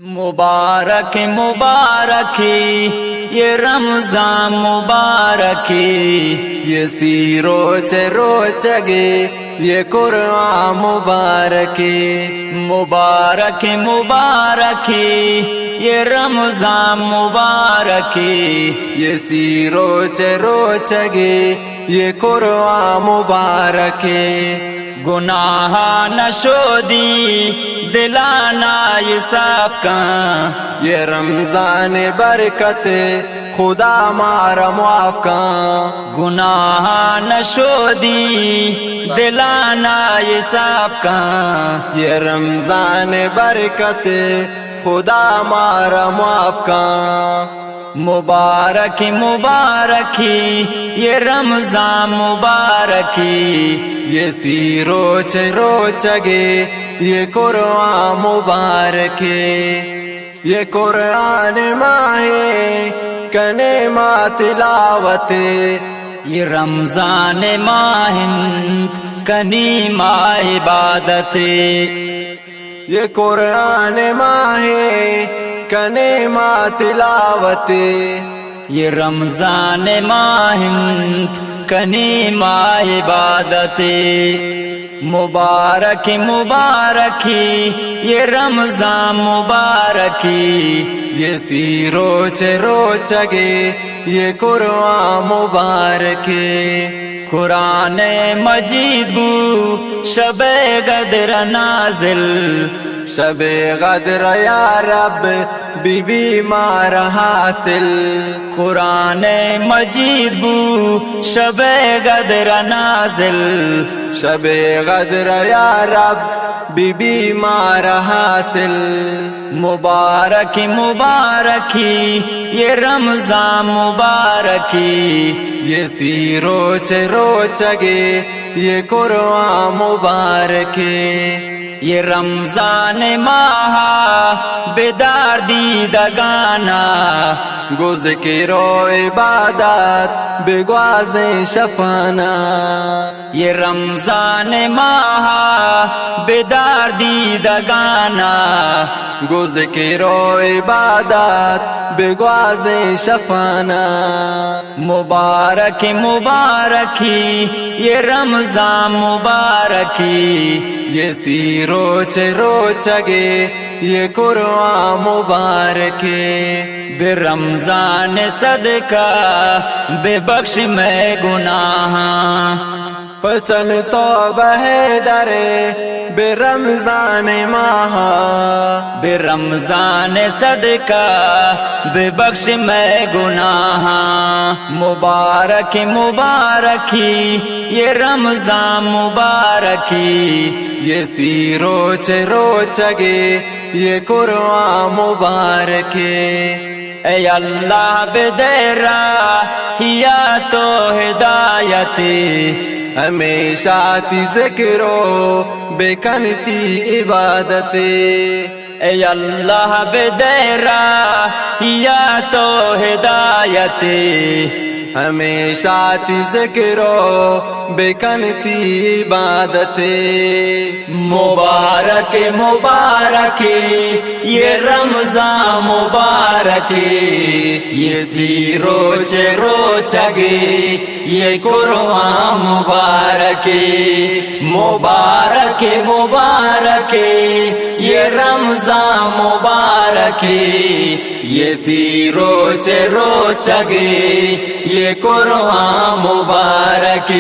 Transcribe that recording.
مبارک مبارک یہ رمضان مبارک یہ سی روچ روچگے یہ قرآن مبارک مبارک مبارک یہ رمضان مبارک یہ سی روچ روچگے یہ قرآن مبارک گناہ نشودی دلانا یہ صاف کان یہ رمضان برکت خدا مارا معاف کان گناہ نشودی دلانا یہ صاف کان یہ رمضان برکت خدا مارا معاف کان مبارک مبارک یہ رمضان مبارک یہ سی روچ روچگے یہ قرآن مبارک یہ قرآن ماہ کنے ماہ تلاوت یہ رمضان ماہ کنی ماہ عبادت یہ قرآن ماہ کنے ماہ تلاوت یہ رمضان ماہ کنی ماہ عبادت مبارک مبارک یہ رمضان مبارک یہ سی روچ روچگے یہ قرآن مبارک قرآن مجید بو شب قدر نازل شب قدر یا رب بی بی مار حاصل قرآن مجید بو شب قدر نازل شب قدر یا رب بی بی مار حاصل مبارک مبارک یہ رمضان مبارک یہ سی روچ روچگے یہ قرآن مبارک یہ رمضان ماہ بیدار دیدگانا گذکر و عبادت بگواز شفانا یہ رمضان ماہ بیدار دیدگانا گذکر و عبادت بگواز شفانا مبارک مبارک یہ رمضان مبارک یہ سی روچ روچگے یہ قرآن مبارک بے رمضان صدقہ بے بخش میں گناہ پچن توبہ ہے درے بے رمضان ماہ بے رمضان صدقہ بے بخش میں گناہ مبارک مبارک یہ رمضان مبارک یہ سی روچ روچگے یہ قرآن مبارک اے اللہ بدیرا ہیا تو ہدایت ہمیشہ تی ذکر و بکنتی عبادت اے اللہ بدیرا ہیا تو ہدایت ہمیشہ تی ذکر و بکنتی عبادت مبارک مبارک یہ رمضان مبارک یہ سی روچ روچگے یہ قرآن مبارک مبارک مبارک یہ رمضان مبارک یہ سی روچ روچگے یہ قرآن مبارک